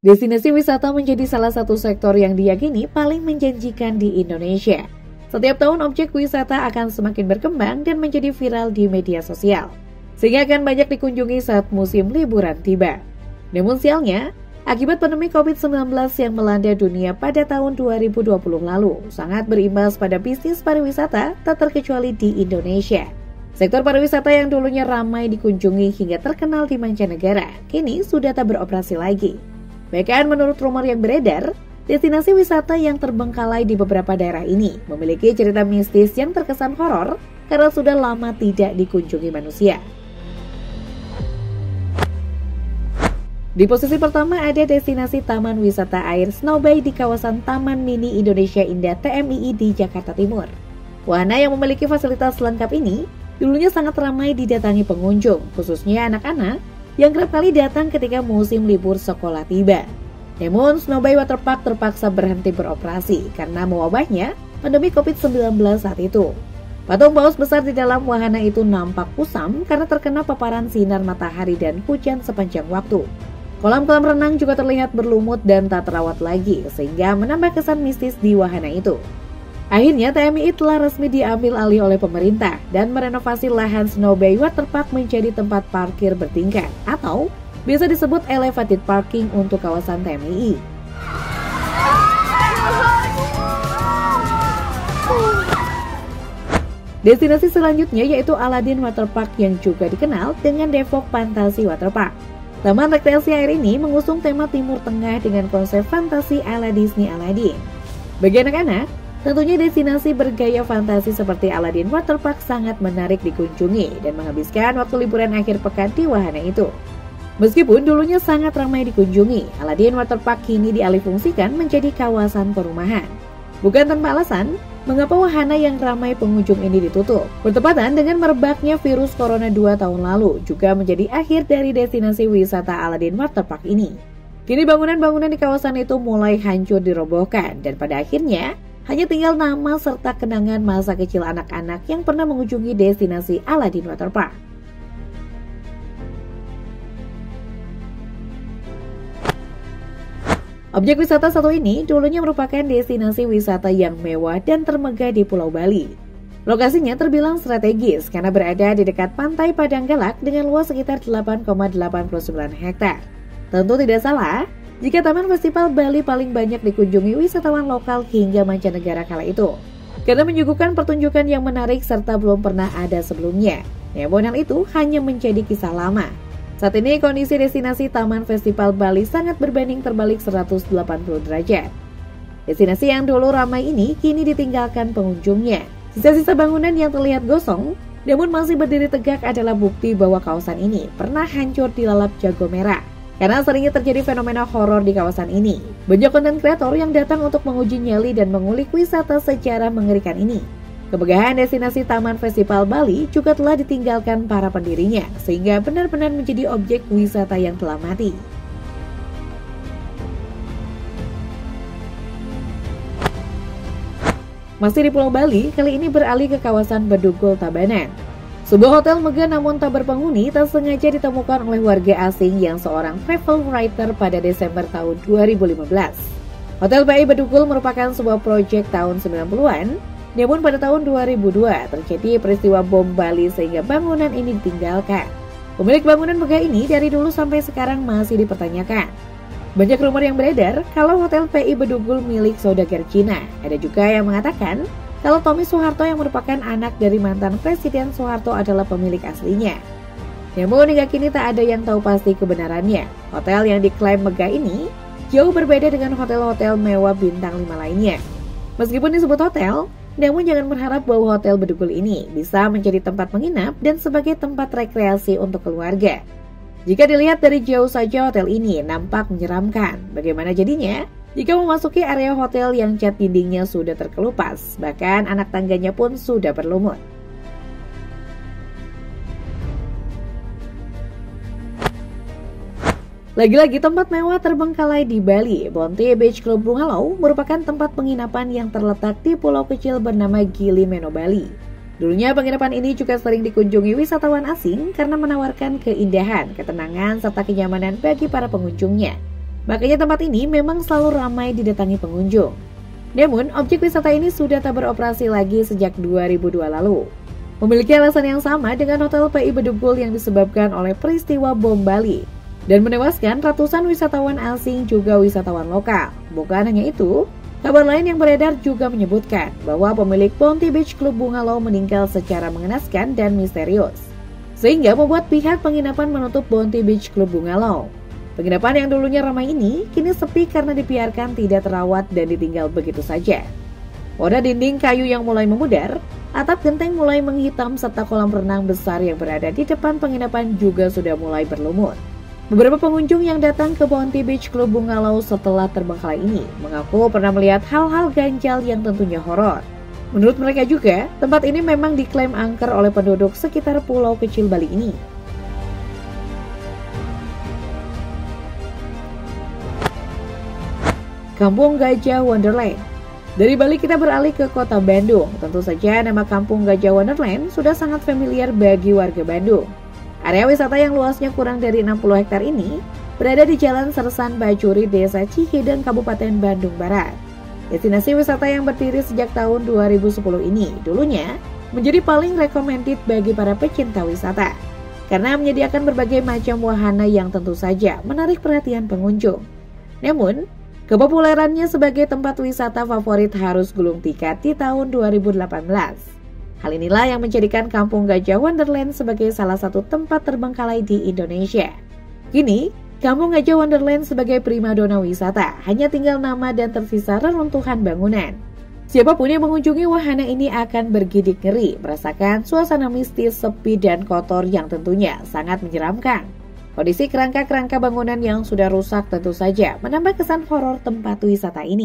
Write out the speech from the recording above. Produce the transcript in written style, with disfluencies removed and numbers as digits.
Destinasi wisata menjadi salah satu sektor yang diyakini paling menjanjikan di Indonesia. Setiap tahun objek wisata akan semakin berkembang dan menjadi viral di media sosial, sehingga akan banyak dikunjungi saat musim liburan tiba. Namun sialnya, akibat pandemi COVID-19 yang melanda dunia pada tahun 2020 lalu, sangat berimbas pada bisnis pariwisata tak terkecuali di Indonesia. Sektor pariwisata yang dulunya ramai dikunjungi hingga terkenal di mancanegara, kini sudah tak beroperasi lagi. Bahkan menurut rumor yang beredar, destinasi wisata yang terbengkalai di beberapa daerah ini memiliki cerita mistis yang terkesan horor karena sudah lama tidak dikunjungi manusia. Di posisi pertama ada destinasi Taman Wisata Air Snow Bay di kawasan Taman Mini Indonesia Indah TMII di Jakarta Timur. Wahana yang memiliki fasilitas lengkap ini dulunya sangat ramai didatangi pengunjung, khususnya anak-anak yang kerap kali datang ketika musim libur sekolah tiba. Namun, Snow Bay Waterpark terpaksa berhenti beroperasi karena mewabahnya pandemi COVID-19 saat itu. Patung paus besar di dalam wahana itu nampak kusam karena terkena paparan sinar matahari dan hujan sepanjang waktu. Kolam-kolam renang juga terlihat berlumut dan tak terawat lagi, sehingga menambah kesan mistis di wahana itu. Akhirnya TMII telah resmi diambil alih oleh pemerintah dan merenovasi lahan Snow Bay Waterpark menjadi tempat parkir bertingkat atau biasa disebut elevated parking untuk kawasan TMII. Destinasi selanjutnya yaitu Aladdin Waterpark yang juga dikenal dengan Depok Fantasi Waterpark. Taman rekreasi air ini mengusung tema Timur Tengah dengan konsep fantasi ala Disney Aladdin. Bagi anak-anak, tentunya destinasi bergaya fantasi seperti Aladdin Waterpark sangat menarik dikunjungi dan menghabiskan waktu liburan akhir pekan di wahana itu. Meskipun dulunya sangat ramai dikunjungi, Aladdin Waterpark kini dialihfungsikan menjadi kawasan perumahan. Bukan tanpa alasan, mengapa wahana yang ramai pengunjung ini ditutup. Bertepatan dengan merebaknya virus corona 2 tahun lalu juga menjadi akhir dari destinasi wisata Aladdin Waterpark ini. Kini bangunan-bangunan di kawasan itu mulai hancur dirobohkan dan pada akhirnya hanya tinggal nama serta kenangan masa kecil anak-anak yang pernah mengunjungi destinasi Aladdin Waterpark. Objek wisata satu ini dulunya merupakan destinasi wisata yang mewah dan termegah di Pulau Bali. Lokasinya terbilang strategis karena berada di dekat pantai Padanggalak dengan luas sekitar 8,89 hektar. Tentu tidak salah jika Taman Festival Bali paling banyak dikunjungi wisatawan lokal hingga mancanegara kala itu, karena menyuguhkan pertunjukan yang menarik serta belum pernah ada sebelumnya. Namun hal itu hanya menjadi kisah lama. Saat ini kondisi destinasi Taman Festival Bali sangat berbanding terbalik 180 derajat. Destinasi yang dulu ramai ini kini ditinggalkan pengunjungnya. Sisa-sisa bangunan yang terlihat gosong namun masih berdiri tegak adalah bukti bahwa kawasan ini pernah hancur dilalap jago merah. Karena seringnya terjadi fenomena horor di kawasan ini. Banyak konten kreator yang datang untuk menguji nyali dan mengulik wisata secara mengerikan ini. Kemegahan destinasi Taman Festival Bali juga telah ditinggalkan para pendirinya, sehingga benar-benar menjadi objek wisata yang telah mati. Masih di Pulau Bali, kali ini beralih ke kawasan Bedugul Tabanan. Sebuah hotel megah namun tak berpenghuni tak sengaja ditemukan oleh warga asing yang seorang travel writer pada Desember tahun 2015. Hotel PI Bedugul merupakan sebuah proyek tahun 90-an, namun pada tahun 2002 terjadi peristiwa bom Bali sehingga bangunan ini ditinggalkan. Pemilik bangunan megah ini dari dulu sampai sekarang masih dipertanyakan. Banyak rumor yang beredar kalau Hotel PI Bedugul milik saudagar Cina. Ada juga yang mengatakan kalau Tommy Soeharto yang merupakan anak dari mantan Presiden Soeharto adalah pemilik aslinya. Namun hingga kini tak ada yang tahu pasti kebenarannya. Hotel yang diklaim megah ini jauh berbeda dengan hotel-hotel mewah bintang 5 lainnya. Meskipun disebut hotel, namun jangan berharap bahwa Hotel Bedugul ini bisa menjadi tempat menginap dan sebagai tempat rekreasi untuk keluarga. Jika dilihat dari jauh saja hotel ini nampak menyeramkan. Bagaimana jadinya jika memasuki area hotel yang cat dindingnya sudah terkelupas, bahkan anak tangganya pun sudah berlumut. Lagi-lagi tempat mewah terbengkalai di Bali. Bontey Beach Club Bungalow merupakan tempat penginapan yang terletak di pulau kecil bernama Gili Meno, Bali. Dulunya penginapan ini juga sering dikunjungi wisatawan asing karena menawarkan keindahan, ketenangan, serta kenyamanan bagi para pengunjungnya. Makanya tempat ini memang selalu ramai didatangi pengunjung. Namun, objek wisata ini sudah tak beroperasi lagi sejak 2002 lalu. Memiliki alasan yang sama dengan Hotel PI Bedugul yang disebabkan oleh peristiwa bom Bali dan menewaskan ratusan wisatawan asing juga wisatawan lokal. Bukan hanya itu, kabar lain yang beredar juga menyebutkan bahwa pemilik Bounty Beach Club Bungalow meninggal secara mengenaskan dan misterius, sehingga membuat pihak penginapan menutup Bounty Beach Club Bungalow. Penginapan yang dulunya ramai ini kini sepi karena dibiarkan tidak terawat dan ditinggal begitu saja. Roda dinding kayu yang mulai memudar, atap genteng mulai menghitam serta kolam renang besar yang berada di depan penginapan juga sudah mulai berlumut. Beberapa pengunjung yang datang ke Bounty Beach Club Bungalow setelah terbengkalai ini mengaku pernah melihat hal-hal ganjal yang tentunya horor. Menurut mereka juga, tempat ini memang diklaim angker oleh penduduk sekitar pulau kecil Bali ini. Kampung Gajah Wonderland. Dari Bali kita beralih ke kota Bandung. Tentu saja nama Kampung Gajah Wonderland sudah sangat familiar bagi warga Bandung. Area wisata yang luasnya kurang dari 60 hektar ini berada di Jalan Sersan Bajuri, Desa Cihideng, Kabupaten Bandung Barat. Destinasi wisata yang berdiri sejak tahun 2010 ini dulunya menjadi paling recommended bagi para pecinta wisata karena menyediakan berbagai macam wahana yang tentu saja menarik perhatian pengunjung. Namun, kepopulerannya sebagai tempat wisata favorit harus gulung tikar di tahun 2018. Hal inilah yang menjadikan Kampung Gajah Wonderland sebagai salah satu tempat terbengkalai di Indonesia. Kini, Kampung Gajah Wonderland sebagai primadona wisata hanya tinggal nama dan tersisa reruntuhan bangunan. Siapapun yang mengunjungi wahana ini akan bergidik ngeri, merasakan suasana mistis, sepi dan kotor yang tentunya sangat menyeramkan. Kondisi kerangka-kerangka bangunan yang sudah rusak tentu saja menambah kesan horor tempat wisata ini.